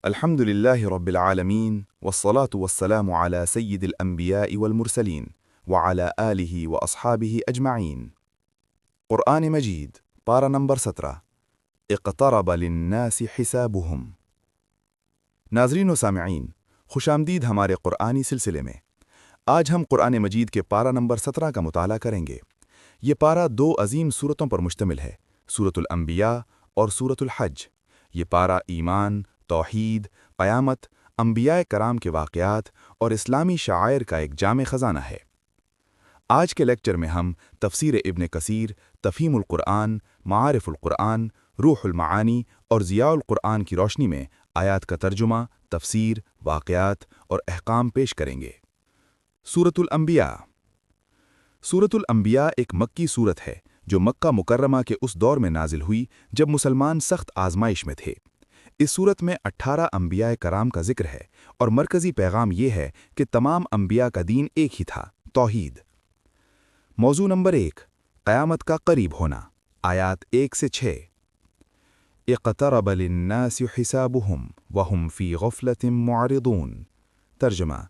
الحمد لله رب العالمين والصلاة والسلام على سيد الأنبياء والمرسلين وعلى آله وأصحابه أجمعين. قرآن مجید پارہ نمبر 17 اقترب للناس حسابهم. ناظرین و سامعین، خوش آمدید ہمارے قرآنی سلسلے میں. آج ہم قرآن مجید کے پارہ نمبر 17 کا مطالعہ کریں گے. یہ پارہ دو عظیم سورتوں پر مشتمل ہے، سورۃ الانبیاء اور سورۃ الحج. یہ پارہ ایمان، توحید، قیامت، انبیاء کرام کے واقعات اور اسلامی شعائر کا ایک جامع خزانہ ہے. آج کے لیکچر میں ہم تفسیر ابن کثیر، تفہیم القرآن، معارف القرآن، روح المعانی اور ضیاء القرآن کی روشنی میں آیات کا ترجمہ، تفسیر، واقعات اور احکام پیش کریں گے. سورۃ الانبیاء. سورۃ الانبیاء ایک مکی سورت ہے جو مکہ مکرمہ کے اس دور میں نازل ہوئی جب مسلمان سخت آزمائش میں تھے. اس صورت میں 18 انبیاء کرام کا ذکر ہے اور مرکزی پیغام یہ ہے کہ تمام انبیاء کا دین ایک ہی تھا، توحید. موضوع نمبر 1، قیامت کا قریب ہونا. آیات 1 سے 6. اقترب للناس حسابهم وهم فی غفلۃ معرضون. ترجمہ: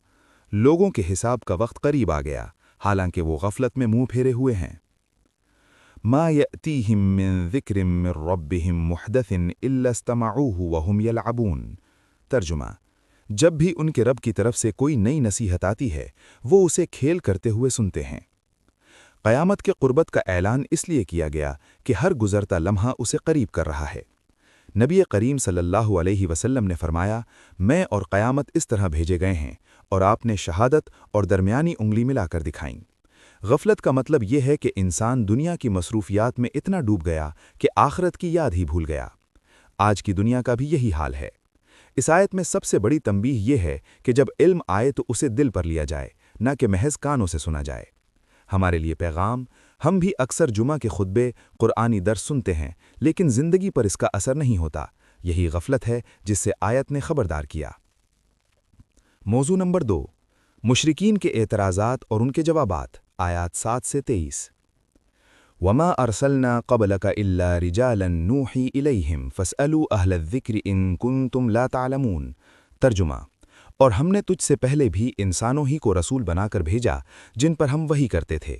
لوگوں کے حساب کا وقت قریب آ گیا حالانکہ وہ غفلت میں منہ پھیرے ہوئے ہیں. ما یأتیہم من ذکر من ربہم محدث الا استمعوہ وہم یلعبون. ترجمہ: جب بھی ان کے رب کی طرف سے کوئی نئی نصیحت آتی ہے وہ اسے کھیل کرتے ہوئے سنتے ہیں. قیامت کے قربت کا اعلان اس لیے کیا گیا کہ ہر گزرتا لمحہ اسے قریب کر رہا ہے. نبی کریم صلی اللہ علیہ وسلم نے فرمایا، میں اور قیامت اس طرح بھیجے گئے ہیں، اور آپ نے شہادت اور درمیانی انگلی ملا کر دکھائیں. غفلت کا مطلب یہ ہے کہ انسان دنیا کی مصروفیات میں اتنا ڈوب گیا کہ آخرت کی یاد ہی بھول گیا. آج کی دنیا کا بھی یہی حال ہے. اس آیت میں سب سے بڑی تنبیہ یہ ہے کہ جب علم آئے تو اسے دل پر لیا جائے، نہ کہ محض کانوں سے سنا جائے. ہمارے لیے پیغام: ہم بھی اکثر جمعہ کے خطبے، قرآنی درس سنتے ہیں لیکن زندگی پر اس کا اثر نہیں ہوتا. یہی غفلت ہے جس سے آیت نے خبردار کیا. موضوع نمبر 2، مشرکین کے اعتراضات اور ان کے جوابات. آیات 7 سے 23. وما ارسلنا قبلك الا رجالا نوحی الیہم فاسألوا اہل الذکر ان کنتم لا تعلمون. ترجمہ: اور ہم نے تجھ سے پہلے بھی انسانوں ہی کو رسول بنا کر بھیجا جن پر ہم وحی کرتے تھے،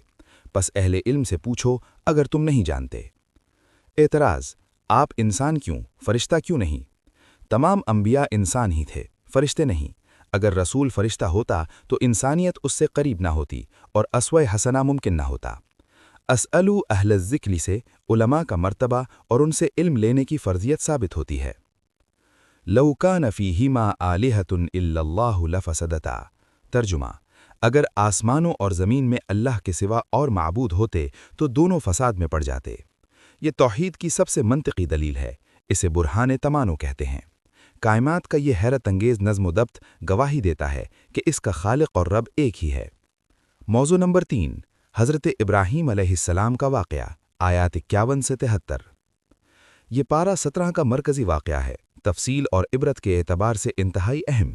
پس اہل علم سے پوچھو اگر تم نہیں جانتے. اعتراض: آپ انسان کیوں، فرشتہ کیوں نہیں؟ تمام انبیاء انسان ہی تھے، فرشتے نہیں. اگر رسول فرشتہ ہوتا تو انسانیت اس سے قریب نہ ہوتی اور اسوہ حسنہ ممکن نہ ہوتا. اسألوا اہل الذکر سے علماء کا مرتبہ اور ان سے علم لینے کی فرضیت ثابت ہوتی ہے. لو کان فیہما آلہۃ الا اللہ لفسدتا. ترجمہ: اگر آسمانوں اور زمین میں اللہ کے سوا اور معبود ہوتے تو دونوں فساد میں پڑ جاتے. یہ توحید کی سب سے منطقی دلیل ہے. اسے برہان تمانو کہتے ہیں. کائنات کا یہ حیرت انگیز نظم و ضبط گواہی دیتا ہے کہ اس کا خالق اور رب ایک ہی ہے. موضوع نمبر 3، حضرت ابراہیم علیہ السلام کا واقعہ. آیات 51 سے 73. یہ پارہ 17 کا مرکزی واقعہ ہے، تفصیل اور عبرت کے اعتبار سے انتہائی اہم.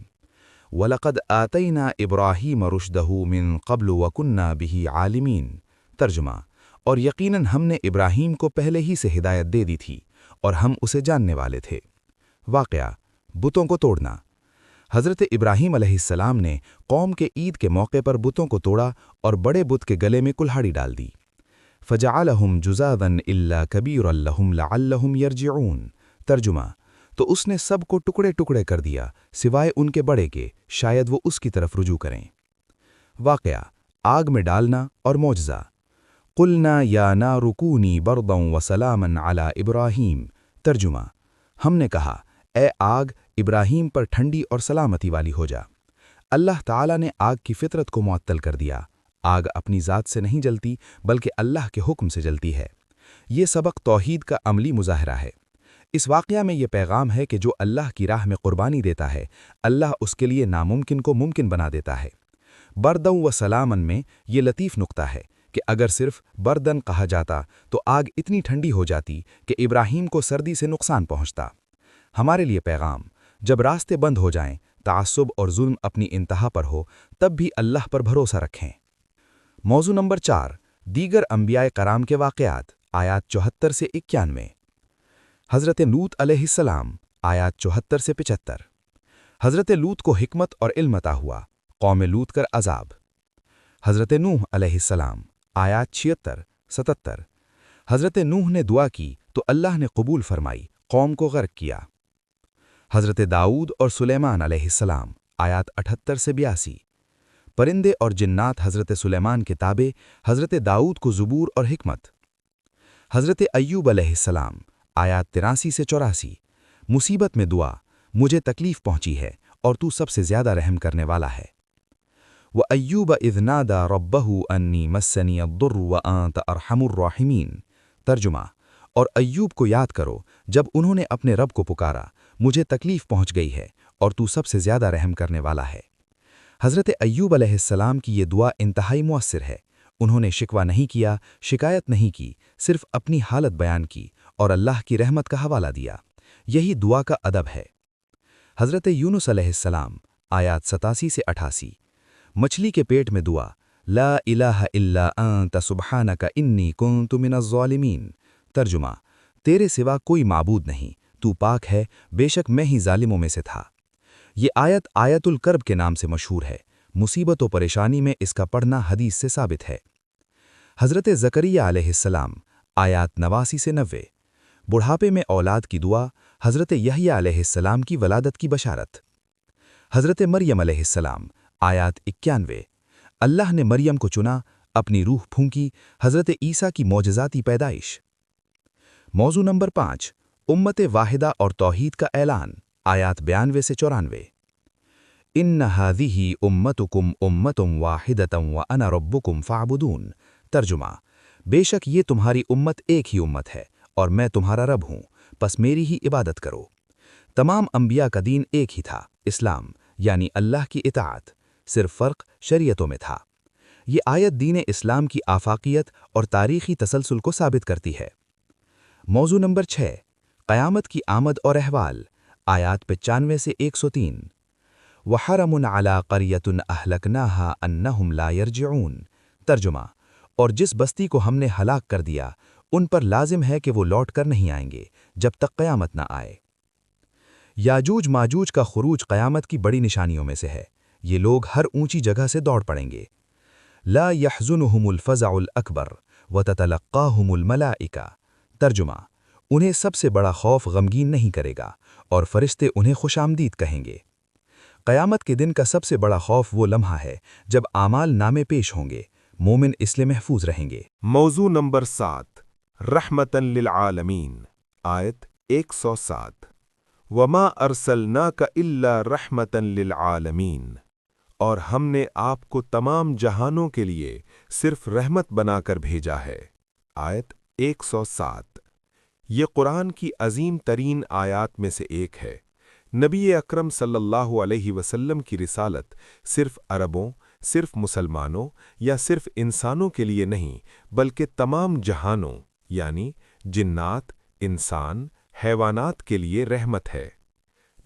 وَلَقَدْ آتَيْنَا إِبْرَاهِيمَ رُشْدَهُ مِن قَبْلُ وَكُنَّا بِهِ عَالِمِينَ. ترجمہ: اور یقیناً ہم نے ابراہیم کو پہلے ہی سے ہدایت دے دی تھی اور ہم اسے جاننے والے تھے. واقعہ: بتوں کو توڑنا. حضرت ابراہیم علیہ السلام نے قوم کے عید کے موقع پر بتوں کو توڑا اور بڑے بت کے گلے میں کلہاڑی ڈال دی. فَجَعَلَهُمْ جُذَاذًا إِلَّا كَبِيرًا لَهُمْ لَعَلَّهُمْ يَرْجِعُونَ. ترجمہ: تو اس نے سب کو ٹکڑے ٹکڑے کر دیا سوائے ان کے بڑے کے، شاید وہ اس کی طرف رجوع کریں. واقعہ: آگ میں ڈالنا اور معجزہ. قُلْنَا يَا نَارُ كُونِي بَرْدًا وَسَلَامًا عَلَى إِبْرَاهِيمَ. ترجمہ: ہم نے کہا، اے آگ ابراہیم پر ٹھنڈی اور سلامتی والی ہو جا. اللہ تعالیٰ نے آگ کی فطرت کو معطل کر دیا. آگ اپنی ذات سے نہیں جلتی بلکہ اللہ کے حکم سے جلتی ہے. یہ سبق توحید کا عملی مظاہرہ ہے. اس واقعہ میں یہ پیغام ہے کہ جو اللہ کی راہ میں قربانی دیتا ہے، اللہ اس کے لیے ناممکن کو ممکن بنا دیتا ہے. بردن و سلامن میں یہ لطیف نقطہ ہے کہ اگر صرف بردن کہا جاتا تو آگ اتنی ٹھنڈی ہو جاتی کہ ابراہیم کو سردی سے نقصان پہنچتا. ہمارے لیے پیغام: جب راستے بند ہو جائیں، تعصب اور ظلم اپنی انتہا پر ہو، تب بھی اللہ پر بھروسہ رکھیں. موضوع نمبر 4، دیگر انبیاء کرام کے واقعات. آیات 74 سے 91. حضرت لوط علیہ السلام. آیات 74 سے 75. حضرت لوط کو حکمت اور علم عطا ہوا، قوم لوط کر عذاب۔ حضرت نوح علیہ السلام، آیات 76 77۔ حضرت نوح نے دعا کی تو اللہ نے قبول فرمائی، قوم کو غرق کیا۔ حضرت داؤد اور سلیمان علیہ السلام، آیات 78 سے 82۔ پرندے اور جنات حضرت سلیمان کے تابع، حضرت داؤد کو زبور اور حکمت۔ حضرت ایوب علیہ السلام، آیات 83 سے 84۔ مصیبت میں دعا، مجھے تکلیف پہنچی ہے اور تو سب سے زیادہ رحم کرنے والا ہے۔ وَأَيُّوبَ إِذْ نَادَى رَبَّهُ أَنِّي مَسَّنِيَ الضُّرُّ وَأَنْتَ أَرْحَمُ الرَّاحِمِينَ۔ ترجمہ، اور ایوب کو یاد کرو جب انہوں نے اپنے رب کو پکارا، مجھے تکلیف پہنچ گئی ہے اور تو سب سے زیادہ رحم کرنے والا ہے۔ حضرت ایوب علیہ السلام کی یہ دعا انتہائی مؤثر ہے۔ انہوں نے شکوہ نہیں کیا، شکایت نہیں کی، صرف اپنی حالت بیان کی اور اللہ کی رحمت کا حوالہ دیا۔ یہی دعا کا ادب ہے۔ حضرت یونس علیہ السلام، آیات 87 سے 88۔ مچھلی کے پیٹ میں دعا، لا الہ الا انت سبحانک انی کنت من الظالمین۔ ترجمہ، تیرے سوا کوئی معبود نہیں، تو پاک ہے، بے شک میں ہی ظالموں میں سے تھا۔ یہ آیت آیت الکرب کے نام سے مشہور ہے۔ مصیبت و پریشانی میں اس کا پڑھنا حدیث سے ثابت ہے۔ حضرت زکریا علیہ السلام، آیات 89 سے 90۔ بڑھاپے میں اولاد کی دعا، حضرت یحییٰ علیہ السلام کی ولادت کی بشارت۔ حضرت مریم علیہ السلام، آیات 91۔ اللہ نے مریم کو چنا، اپنی روح پھونکی، حضرت عیسیٰ کی معجزاتی پیدائش۔ موضوع نمبر 5، امت واحدہ اور توحید کا اعلان، آیات 92 سے 94۔ ان هذه امتکم امۃ واحدۃ وانا ربکم فاعبدون۔ ترجمہ، بے شک یہ تمہاری امت ایک ہی امت ہے اور میں تمہارا رب ہوں، پس میری ہی عبادت کرو۔ تمام انبیاء کا دین ایک ہی تھا، اسلام، یعنی اللہ کی اطاعت، صرف فرق شریعتوں میں تھا۔ یہ آیت دین اسلام کی آفاقیت اور تاریخی تسلسل کو ثابت کرتی ہے۔ موضوع نمبر 6، قیامت کی آمد اور احوال، آیات 95 سے 103۔ وَحَرَمٌ عَلَىٰ قَرْيَةٌ أَهْلَكْنَاهَا أَنَّهُمْ لَا يَرْجِعُونَ۔ ترجمہ، اور جس بستی کو ہم نے ہلاک کر دیا، ان پر لازم ہے کہ وہ لوٹ کر نہیں آئیں گے جب تک قیامت نہ آئے۔ یاجوج ماجوج کا خروج قیامت کی بڑی نشانیوں میں سے ہے۔ یہ لوگ ہر اونچی جگہ سے دوڑ پڑیں گے۔ لا يحزنهم الفزع الأكبر وتتلقاهم الملائكة۔ ترجمہ، انہیں سب سے بڑا خوف غمگین نہیں کرے گا اور فرشتے انہیں خوش آمدید کہیں گے۔ قیامت کے دن کا سب سے بڑا خوف وہ لمحہ ہے جب اعمال نامے پیش ہوں گے، مومن اس لیے محفوظ رہیں گے۔ موضوع نمبر 7، رحمتاً للعالمین، آیت 107۔ وما ارسلناک الا رحمتاً للعالمین، اور ہم نے آپ کو تمام جہانوں کے لیے صرف رحمت بنا کر بھیجا ہے، آیت 107۔ یہ قرآن کی عظیم ترین آیات میں سے ایک ہے۔ نبی اکرم صلی اللہ علیہ وسلم کی رسالت صرف عربوں، صرف مسلمانوں یا صرف انسانوں کے لیے نہیں، بلکہ تمام جہانوں یعنی جنات، انسان، حیوانات کے لیے رحمت ہے۔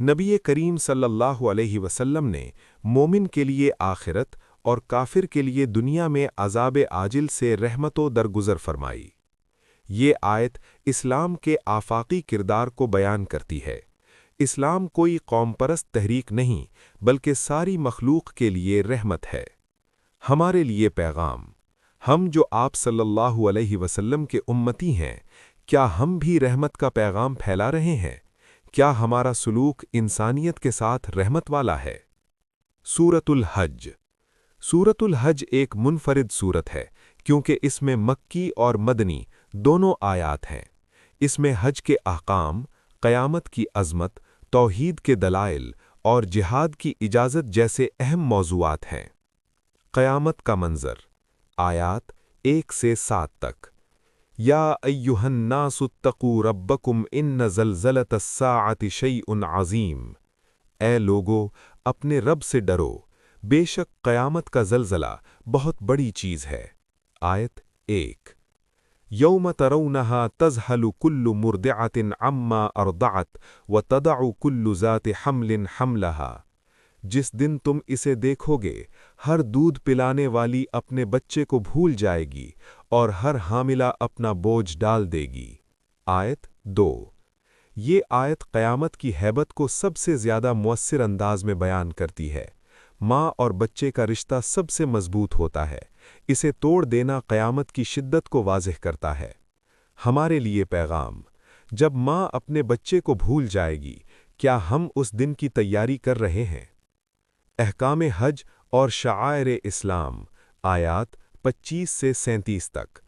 نبی کریم صلی اللہ علیہ وسلم نے مومن کے لیے آخرت اور کافر کے لیے دنیا میں عذاب عاجل سے رحمت و درگزر فرمائی۔ یہ آیت اسلام کے آفاقی کردار کو بیان کرتی ہے۔ اسلام کوئی قوم پرست تحریک نہیں، بلکہ ساری مخلوق کے لیے رحمت ہے۔ ہمارے لیے پیغام، ہم جو آپ صلی اللہ علیہ وسلم کے امتی ہیں، کیا ہم بھی رحمت کا پیغام پھیلا رہے ہیں؟ کیا ہمارا سلوک انسانیت کے ساتھ رحمت والا ہے؟ سورۃ الحج۔ سورۃ الحج ایک منفرد سورت ہے کیونکہ اس میں مکی اور مدنی دونوں آیات ہیں۔ اس میں حج کے احکام، قیامت کی عظمت، توحید کے دلائل اور جہاد کی اجازت جیسے اہم موضوعات ہیں۔ قیامت کا منظر، آیات 1 سے 7 تک۔ یا ایھا الناس اتقوا ربکم ان زلزلۃ الساعۃ شیء عظیم۔ اے لوگو، اپنے رب سے ڈرو، بے شک قیامت کا زلزلہ بہت بڑی چیز ہے۔ آیت 1۔ یوم ترونہا تذہل کل مرضعۃ عما ارضعت وتضع کل ذات حمل حملہا۔ جس دن تم اسے دیکھو گے، ہر دودھ پلانے والی اپنے بچے کو بھول جائے گی اور ہر حاملہ اپنا بوجھ ڈال دے گی۔ آیت 2۔ یہ آیت قیامت کی ہیبت کو سب سے زیادہ مؤثر انداز میں بیان کرتی ہے۔ ماں اور بچے کا رشتہ سب سے مضبوط ہوتا ہے، اسے توڑ دینا قیامت کی شدت کو واضح کرتا ہے۔ ہمارے لیے پیغام: جب ماں اپنے بچے کو بھول جائے گی، کیا ہم اس دن کی تیاری کر رہے ہیں؟ احکام حج اور شعائر اسلام، آیات 25 سے 37 تک۔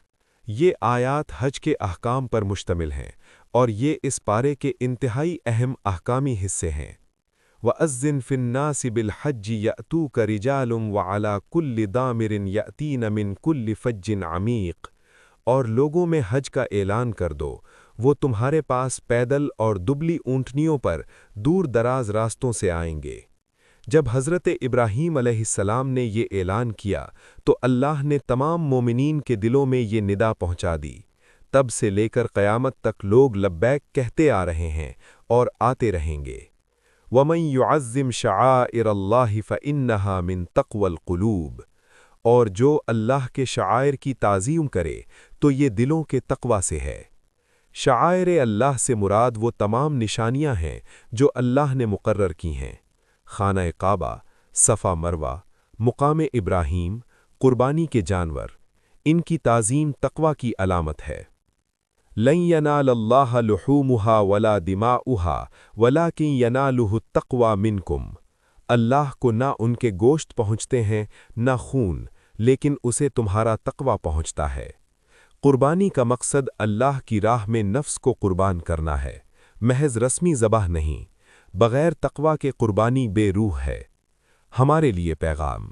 یہ آیات حج کے احکام پر مشتمل ہیں، اور یہ اس پارے کے انتہائی اہم احکامی حصے ہیں۔ وَأَذِّن فِي النَّاسِ بِالْحَجِّ يَأْتُوكَ رِجَالٌ وَعَلَى كُلِّ ضَامِرٍ يَأْتِينَ مِنْ كُلِّ فَجٍّ عَمِيقٍ، اور لوگوں میں حج کا اعلان کر دو، وہ تمہارے پاس پیدل اور دبلی اونٹنیوں پر دور دراز راستوں سے آئیں گے۔ جب حضرت ابراہیم علیہ السلام نے یہ اعلان کیا تو اللہ نے تمام مومنین کے دلوں میں یہ ندا پہنچا دی۔ تب سے لے کر قیامت تک لوگ لبیک کہتے آ رہے ہیں اور آتے رہیں گے۔ وَمَن يُعَظِّمْ شَعَائِرَ اللَّهِ فَإِنَّهَا مِن تَقْوَى الْقُلُوبِ، اور جو اللہ کے شعائر کی تعظیم کرے تو یہ دلوں کے تقوی سے ہے۔ شعائر اللہ سے مراد وہ تمام نشانیاں ہیں جو اللہ نے مقرر کی ہیں۔ خانہ کعبہ، صفا مروہ، مقام ابراہیم، قربانی کے جانور، ان کی تعظیم تقوی کی علامت ہے۔ لَن يَنَالَ اللَّهَ لُحُومُهَا وَلَا دِمَاؤُهَا وَلَٰكِن يَنَالُهُ التَّقْوَىٰ مِنكُمْ، اللہ کو نہ ان کے گوشت پہنچتے ہیں نہ خون، لیکن اسے تمہارا تقوی پہنچتا ہے۔ قربانی کا مقصد اللہ کی راہ میں نفس کو قربان کرنا ہے، محض رسمی ذبح نہیں۔ بغیر تقوی کے قربانی بے روح ہے۔ ہمارے لیے پیغام: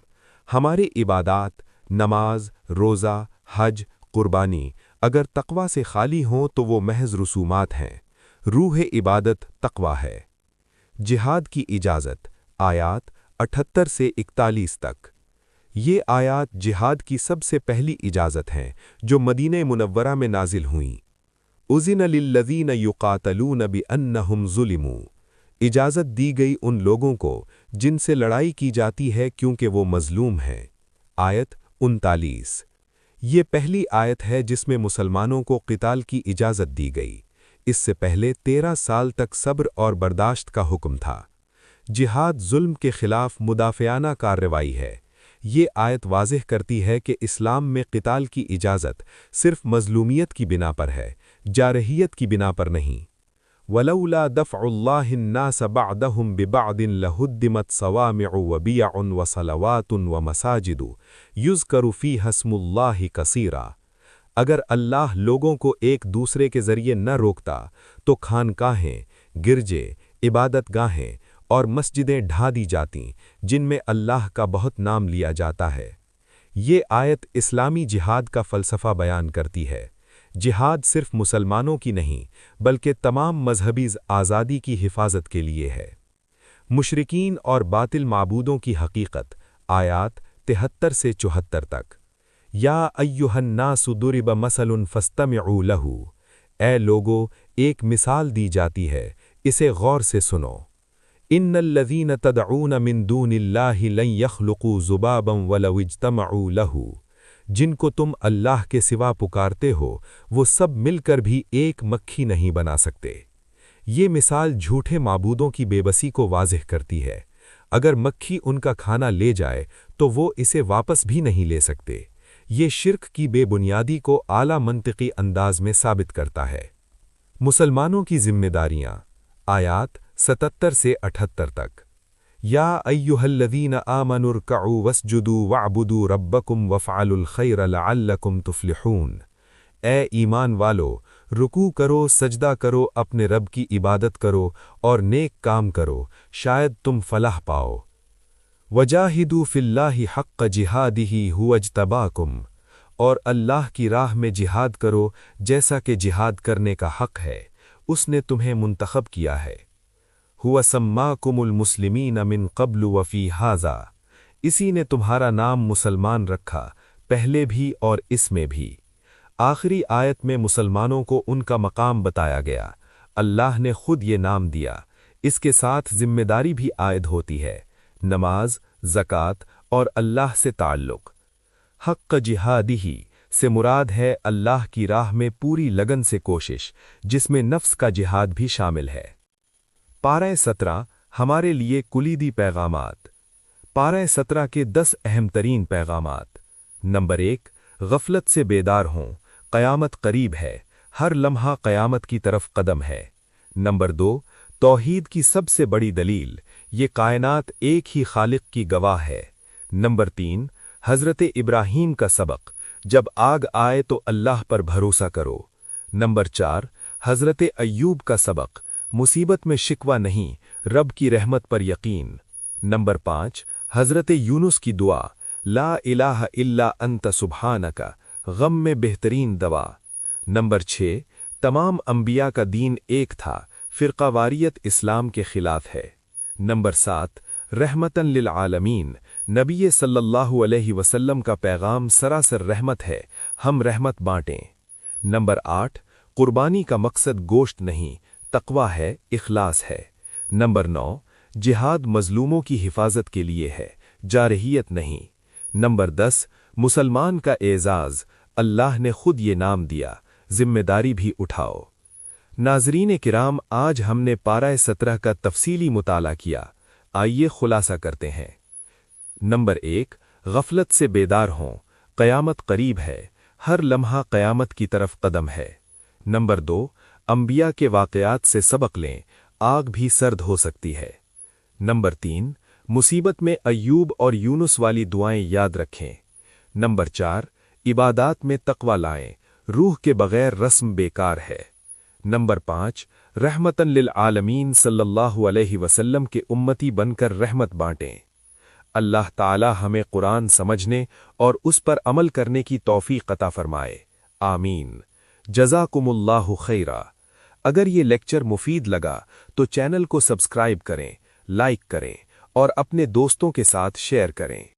ہماری عبادات، نماز، روزہ، حج، قربانی اگر تقوی سے خالی ہوں تو وہ محض رسومات ہیں۔ روح عبادت تقوی ہے۔ جہاد کی اجازت، آیات 78 سے 41 تک۔ یہ آیات جہاد کی سب سے پہلی اجازت ہیں جو مدینہ منورہ میں نازل ہوئیں۔ اذن للذین یقاتلون بانہم ظلموا، اجازت دی گئی ان لوگوں کو جن سے لڑائی کی جاتی ہے کیونکہ وہ مظلوم ہیں۔ آیت 39۔ یہ پہلی آیت ہے جس میں مسلمانوں کو قتال کی اجازت دی گئی، اس سے پہلے 13 سال تک صبر اور برداشت کا حکم تھا۔ جہاد ظلم کے خلاف مدافعانہ کارروائی ہے۔ یہ آیت واضح کرتی ہے کہ اسلام میں قتال کی اجازت صرف مظلومیت کی بنا پر ہے، جارحیت کی بنا پر نہیں۔ وَلَوْلَا دَفْعُ اللَّهِ النَّاسَ بَعْضَهُم بِبَعْضٍ لَهُدِّمَتْ صَوَامِعُ وَبِيَعٌ وَصَلَوَاتٌ وَمَسَاجِدُ يُذْكَرُ فِيهَا اسْمُ اللَّهِ كَثِيرًا، اگر اللہ لوگوں کو ایک دوسرے کے ذریعے نہ روکتا تو خانقاہیں، گرجے، عبادت گاہیں اور مسجدیں ڈھا دی جاتیں جن میں اللہ کا بہت نام لیا جاتا ہے۔ یہ آیت اسلامی جہاد کا فلسفہ بیان کرتی ہے۔ جہاد صرف مسلمانوں کی نہیں بلکہ تمام مذہبی آزادی کی حفاظت کے لیے ہے۔ مشرکین اور باطل معبودوں کی حقیقت، آیات 73 سے 74 تک۔ یا ایھا الناس ضرب مثل فاستمعوا لہ، اے لوگو ایک مثال دی جاتی ہے، اسے غور سے سنو۔ ان الذین تدعون من دون اللہ لن یخلقوا ذبابا ولو اجتمعوا لہ، جن کو تم اللہ کے سوا پکارتے ہو وہ سب مل کر بھی ایک مکھی نہیں بنا سکتے۔ یہ مثال جھوٹے معبودوں کی بے بسی کو واضح کرتی ہے۔ اگر مکھی ان کا کھانا لے جائے تو وہ اسے واپس بھی نہیں لے سکتے۔ یہ شرک کی بے بنیادی کو اعلیٰ منطقی انداز میں ثابت کرتا ہے۔ مسلمانوں کی ذمہ داریاں، آیات 77 سے 78 تک۔ یا ایھا الذین آمنوا ارکعوا واسجدوا واعبدوا ربکم وافعلوا الخیر لعلکم تفلحون، اے ایمان والو رکوع کرو، سجدہ کرو، اپنے رب کی عبادت کرو اور نیک کام کرو، شاید تم فلاح پاؤ۔ وجاہدوا فی اللہ حق جہادہ ھو اجتباکم، اور اللہ کی راہ میں جہاد کرو جیسا کہ جہاد کرنے کا حق ہے، اس نے تمہیں منتخب کیا ہے۔ هو سماکم المسلمین من قبل وفی ھذا، اسی نے تمہارا نام مسلمان رکھا پہلے بھی اور اس میں بھی۔ آخری آیت میں مسلمانوں کو ان کا مقام بتایا گیا، اللہ نے خود یہ نام دیا۔ اس کے ساتھ ذمہ داری بھی عائد ہوتی ہے، نماز، زکوٰۃ اور اللہ سے تعلق۔ حق جہادہ، سے مراد ہے اللہ کی راہ میں پوری لگن سے کوشش، جس میں نفس کا جہاد بھی شامل ہے۔ پارہ 17 ہمارے لیے کلیدی پیغامات۔ پارہ 17 کے 10 اہم ترین پیغامات۔ نمبر 1، غفلت سے بیدار ہوں، قیامت قریب ہے، ہر لمحہ قیامت کی طرف قدم ہے۔ نمبر 2، توحید کی سب سے بڑی دلیل، یہ کائنات ایک ہی خالق کی گواہ ہے۔ نمبر 3، حضرت ابراہیم کا سبق، جب آگ آئے تو اللہ پر بھروسہ کرو۔ نمبر 4، حضرت ایوب کا سبق، مصیبت میں شکوہ نہیں، رب کی رحمت پر یقین۔ نمبر 5، حضرت یونس کی دعا، لا الہ الا انت سبحانک، غم میں بہترین دوا۔ نمبر 6، تمام انبیاء کا دین ایک تھا، فرقہ واریت اسلام کے خلاف ہے۔ نمبر 7، رحمتاً للعالمین، نبی صلی اللہ علیہ وسلم کا پیغام سراسر رحمت ہے، ہم رحمت بانٹیں۔ نمبر 8، قربانی کا مقصد گوشت نہیں، تقویٰ ہے، اخلاص ہے۔ نمبر 9، جہاد مظلوموں کی حفاظت کے لیے ہے، جارحیت نہیں۔ نمبر 10، مسلمان کا اعزاز، اللہ نے خود یہ نام دیا، ذمہ داری بھی اٹھاؤ۔ ناظرین کرام، آج ہم نے پارہ 17 کا تفصیلی مطالعہ کیا، آئیے خلاصہ کرتے ہیں۔ نمبر 1، غفلت سے بیدار ہوں، قیامت قریب ہے، ہر لمحہ قیامت کی طرف قدم ہے۔ نمبر 2، انبیاء کے واقعات سے سبق لیں، آگ بھی سرد ہو سکتی ہے۔ نمبر 3، مصیبت میں ایوب اور یونس والی دعائیں یاد رکھیں۔ نمبر 4، عبادات میں تقویٰ لائیں، روح کے بغیر رسم بیکار ہے۔ نمبر 5، رحمتاً للعالمین صلی اللہ علیہ وسلم کے امتی بن کر رحمت بانٹیں۔ اللہ تعالی ہمیں قرآن سمجھنے اور اس پر عمل کرنے کی توفیق عطا فرمائے، آمین۔ جزاکم اللہ خیرا۔ اگر یہ لیکچر مفید لگا تو چینل کو سبسکرائب کریں، لائک کریں اور اپنے دوستوں کے ساتھ شیئر کریں۔